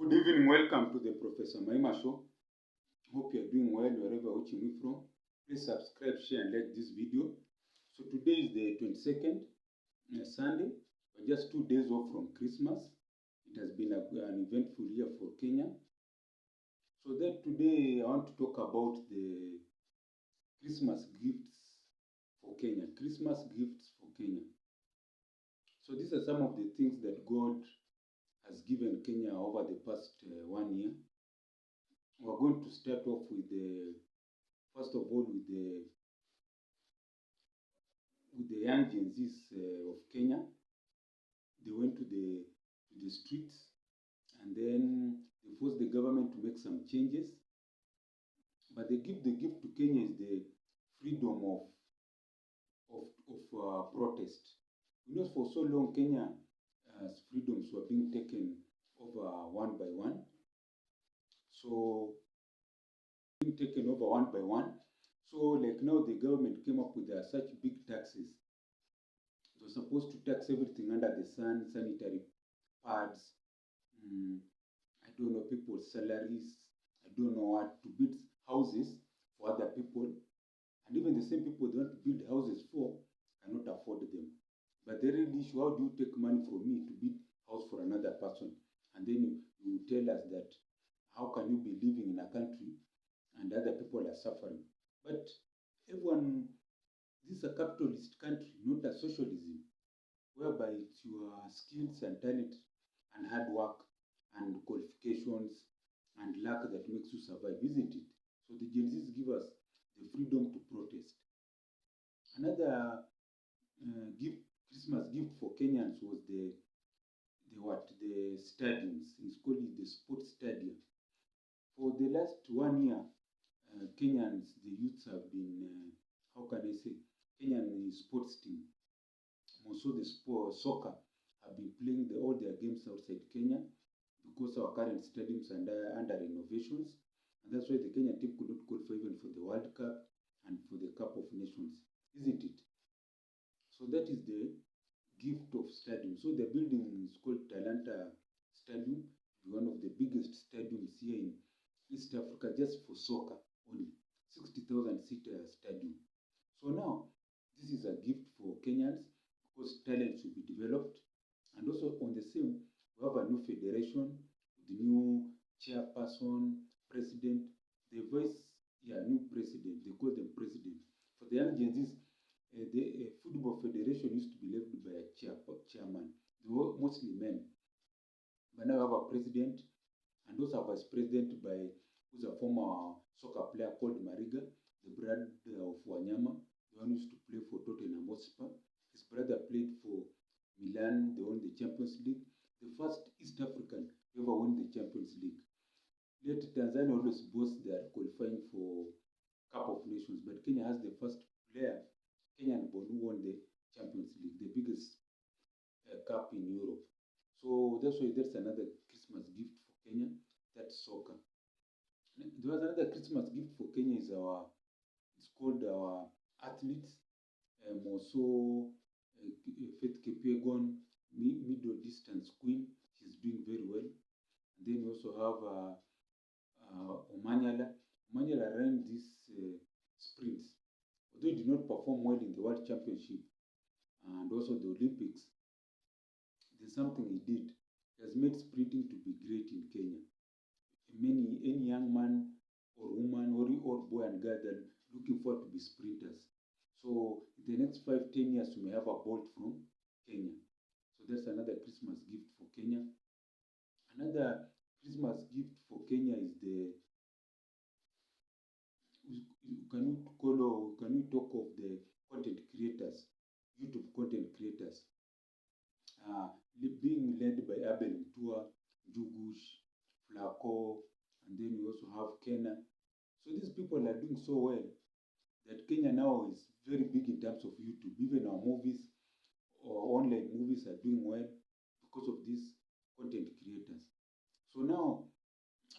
Good evening, welcome to the Professor Maima Show. Hope you are doing well wherever watching me from. Please subscribe, share, and like this video. So today is the 22nd, Sunday. We're just 2 days off from Christmas. It has been an eventful year for Kenya. So that today I want to talk about the Christmas gifts for Kenya. Christmas gifts for Kenya. So these are some of the things that God has given Kenya over the past 1 year. We're going to start off with first of all, with the young Gen Zs of Kenya. They went to the streets, and then they forced the government to make some changes. But the gift to Kenya is the freedom of protest. You know, for so long, Kenya's freedoms were being taken over one by one. So being taken over one by one. So like now the government came up with such big taxes. They were supposed to tax everything under the sun, sanitary pads, I don't know, people's salaries, I don't know what, to build houses for other people. And even the same people they want to build houses for cannot afford them. But the real issue, how do you take money from me to build house for another person? And then you tell us that how can you be living in a country and other people are suffering? But everyone, this is a capitalist country, not a socialism, whereby it's your skills and talent and hard work and qualifications and luck that makes you survive, isn't it? So the Gen Zs give us the freedom to protest. Another Christmas gift for Kenyans was the stadiums. It's called the sports stadium. For the last 1 year, Kenyans, the youths have been, how can I say, Kenyan sports team, also the soccer, have been playing all their games outside Kenya because our current stadiums are under renovations. And that's why the Kenyan team could not qualify even for the World Cup and for the Cup of Nations, isn't it? So that is the gift of stadium. So the building is called Talanta Stadium, one of the biggest stadiums here in East Africa, just for soccer only, 60,000 seater stadium. So now, this is a gift for Kenyans because talents will be developed. And also on the same, we have a new federation, the new chairperson, president, new president, they call them president. For the young Gen Zs, the football federation used to be led by a chairman. They were mostly men. But now we have a president, and also a vice president who's a former soccer player called Mariga, the brother of Wanyama, the one who used to play for Tottenham Hotspur. His brother played for Milan, they won the Champions League. The first East African to ever win the Champions League. Yet Tanzania always boasts they are qualifying for Cup of Nations, but Kenya has the first player, Kenyan born, who won the Champions League, the biggest cup in Europe. So that's why that's another Christmas gift for Kenya, that's soccer. There was another Christmas gift for Kenya it's called our athletes, also Faith Kipyegon, middle distance queen, she's doing very well. And then we also have Omanyala. Omanyala ran these sprints. Although he did not perform well in the World Championship and also the Olympics, there's something he did. He has made sprinting to be great in Kenya. Any young man or woman or boy and girl that are looking forward to be sprinters. So in the next 5-10 years, we may have a Bolt from Kenya. So that's another Christmas gift for Kenya. Another Christmas gift for Kenya is can we talk of the content creators, YouTube content creators, being led by Abel Mutua, Jugush, Flacco, and then we also have Kenya. So these people are doing so well that Kenya now is very big in terms of YouTube. Even our movies or online movies are doing well because of these content creators. So now,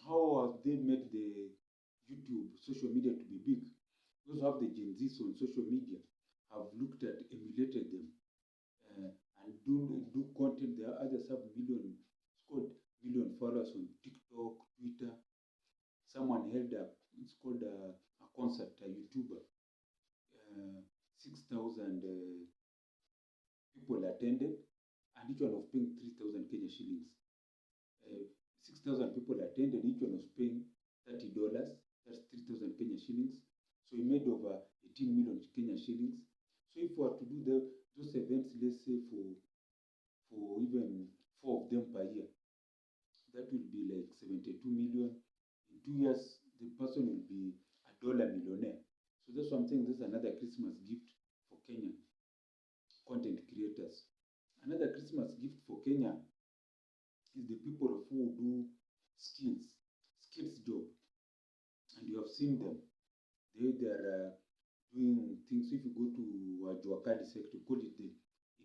how have they made the YouTube social media to be big? We also have the Gen Zs on social media have looked at, emulated them, and do content. There are others have millions million followers on TikTok, Twitter. Someone held it's called a concert, a YouTuber. 6,000 people attended, and each one was paying 3,000 Kenya shillings. 6,000 people attended, each one was paying $30. That's 3,000 Kenya shillings. So he made over 18 million Kenya shillings. So if we were to do those events, let's say for even 4 of them per year, that will be like 72 million. In 2 years, the person will be $1 millionaire. So that's what I'm saying. This is another Christmas gift for Kenyan content creators. Another Christmas gift for Kenya is the people who do skills job. And you have seen them. They are doing things. If you go to Juakali sector, call it the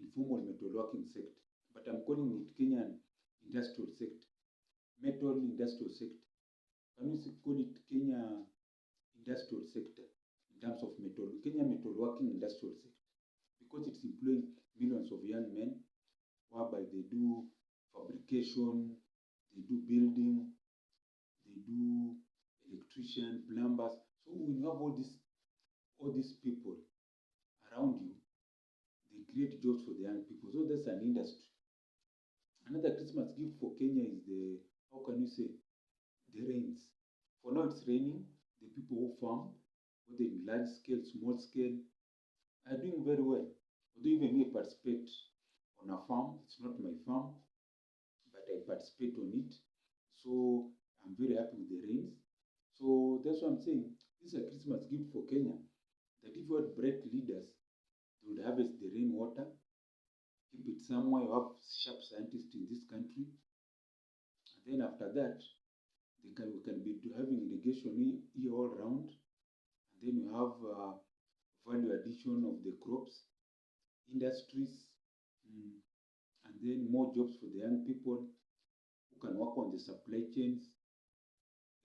informal metalworking sector. But I'm calling it Kenyan industrial sector, metal industrial sector. Can you call it Kenya industrial sector in terms of Kenya metalworking industrial sector? Because it's employing millions of young men, whereby they do fabrication, they do building, they do electrician, plumbers. So when you have all these people around you, they create jobs for the young people. So that's an industry. Another Christmas gift for Kenya is the rains. For now it's raining. The people who farm, whether in large scale, small scale, are doing very well. Although even me participate on a farm, it's not my farm, but I participate on it. So I'm very happy with the rains. So that's what I'm saying. This is a Christmas gift for Kenya. That if you had bright leaders, they would harvest the rainwater, keep it somewhere. You have sharp scientists in this country. And then after that, we can be having irrigation year all round. And then you have value addition of the crops, industries, and then more jobs for the young people who can work on the supply chains,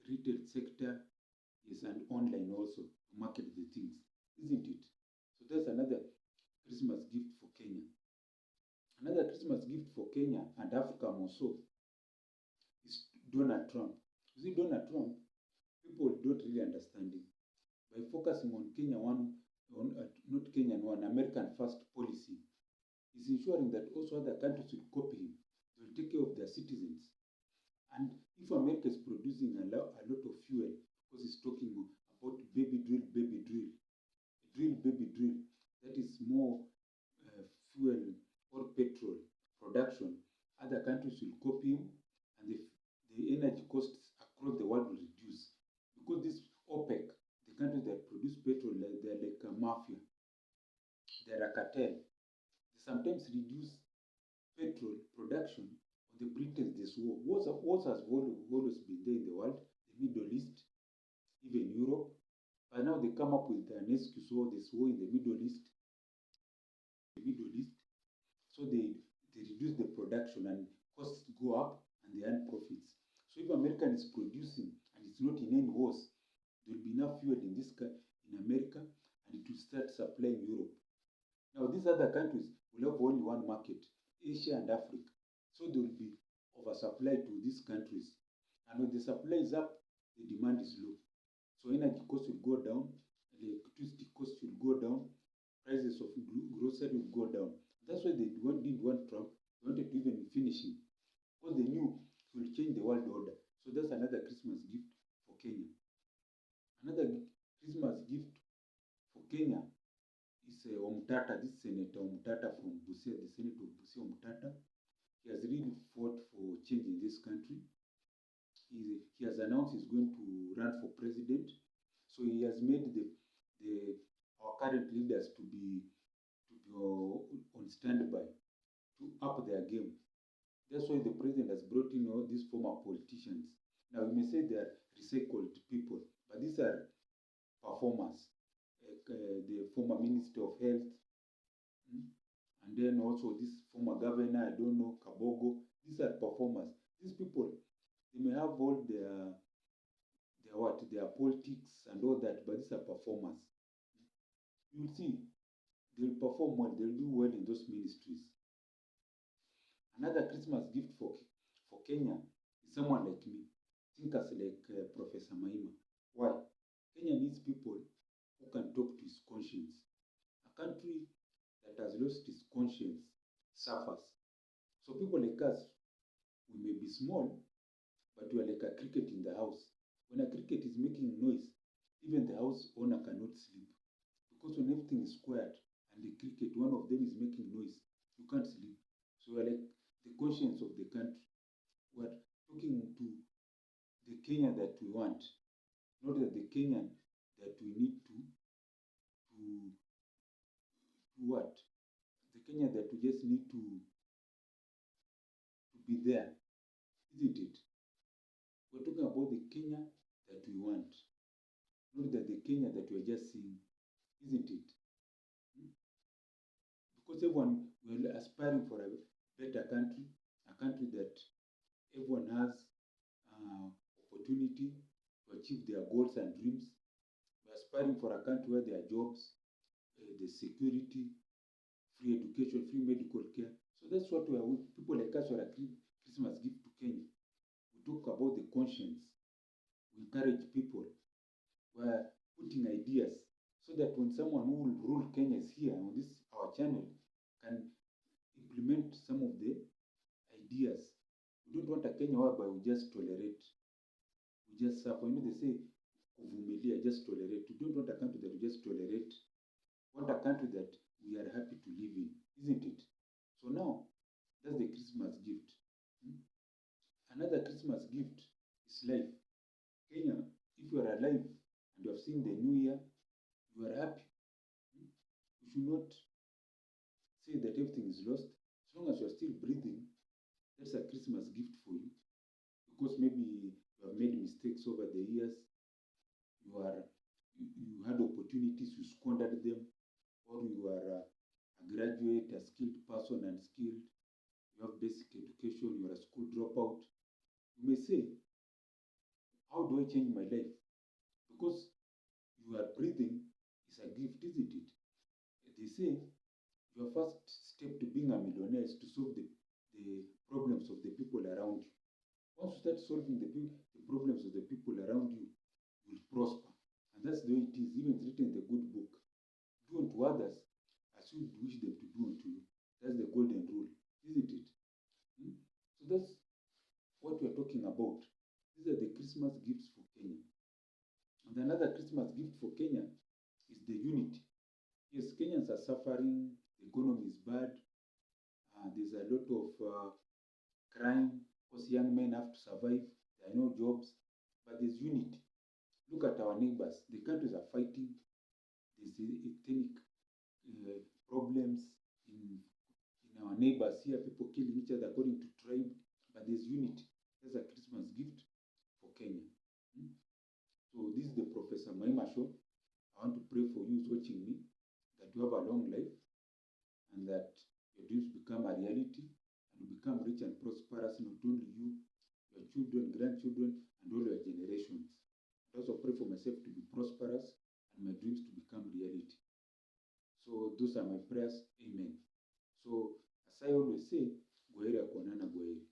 retail sector, yes, and online also to market the things, isn't it? So that's another Christmas gift for Kenya. Another Christmas gift for Kenya and Africa also is Donald Trump. You see, Donald Trump, people don't really understand him. By focusing on not Kenyan one, American first policy, is ensuring that also other countries will copy him. They will take care of their citizens. And if America is producing a lot of fuel, because it's talking about baby drill, that is more fuel or petrol production, other countries will copy him, and the energy costs across the world will reduce. Because this OPEC, the countries that produce petrol, they're like a mafia. They're a cartel. They sometimes reduce petrol production on the pretense there's war. Wars has always been there in the world, the Middle East, even Europe. But now they come up with an excuse, there's war in the Middle East. So they reduce the production and costs go up and they earn profits. So if America is producing and it's not in any wars, there will be enough fuel in America, and it will start supplying Europe. Now these other countries will have only one market, Asia and Africa. So there will be oversupply to these countries. And when the supply is up, the demand is low. So energy costs will go down, electricity costs will go down, prices of grocery will go down. That's why they didn't want Trump. They wanted to even finish him, because they knew he will change the world order. So that's another Christmas gift for Kenya. Another Christmas gift for Kenya is Omtata, this Senator Omtata from Busia, the Senator of Busia Omtata. He has really fought for change in this country. He has announced he's going to run for president. So he has made our current leaders to be on standby to up their game. That's why the president has brought in all these former politicians. Now you may say they are recycled people, but these are performers. The former Minister of Health, and then also this former governor, I don't know, Kabogo. These are performers. These people, they may have all their politics and all that, but these are performers. You'll see, they'll perform well, they'll do well in those ministries. Another Christmas gift for Kenya someone like me, thinkers like Professor Maima. Why? Kenya needs people who can talk to his conscience. A country that has lost its conscience suffers. So people like us, we may be small, but we are like a cricket in the house. When a cricket is making noise, even the house owner cannot sleep. Because when everything is quiet and the cricket, one of them is making noise, you can't sleep. So we are like the conscience of the country. We are talking to the Kenya that we want, not that the Kenyan that we need to what? The Kenya that we just need to be there, isn't it? We're talking about the Kenya that we want, not that the Kenya that we're just seeing, isn't it? Because everyone, we're aspiring for a better country, a country that everyone has opportunity to achieve their goals and dreams. We're aspiring for a country where there are jobs, there's security, free education, free medical care. So that's what we are with. People like us are a Christmas gift to Kenya. We talk about the conscience. We encourage people. We're putting ideas so that when someone who will rule Kenya is here on this our channel can implement some of the ideas. We don't want a Kenya whereby we just tolerate. We just suffer. You know, they say, kuvumilia, just tolerate. We don't want a country that we just tolerate. We want a country that we are happy to live in, isn't it? So now, that's the Christmas gift. Another Christmas gift is life. Kenya, if you are alive and you have seen the new year, you are happy. You should not say that everything is lost. As long as you are still breathing, that's a Christmas gift for you. Because maybe you have made mistakes over the years, you had opportunities, you squandered them, or you are a graduate, a skilled person, unskilled, you have basic education, you are a school dropout. You may say, how do I change my life? Because you are breathing is a gift, isn't it? They say your first step to being a millionaire is to solve the problems of the people around you. Once you start solving the problems of the people around you, you will prosper. And that's the way it is. Even it's written in the good book. Do unto others as you wish them to do unto you. That's the golden rule, isn't it? So that's what we're talking about. These are the Christmas gifts for Kenya. And another Christmas gift for Kenya is the unity. Yes, Kenyans are suffering, the economy is bad, there's a lot of crime, because young men have to survive, there are no jobs, but there's unity. Look at our neighbors, the countries are fighting, there's ethnic problems in our neighbors here, people killing each other according to tribe, but there's unity. That's a Christmas gift for Kenya. So this is the Professor Maima show. I want to pray for you who's watching me, that you have a long life and that your dreams become a reality and you become rich and prosperous, not only you, your children, grandchildren, and all your generations. I also pray for myself to be prosperous and my dreams to become reality. So those are my prayers. Amen. So as I always say, Gwaheri ya kuonana, Gwaheri.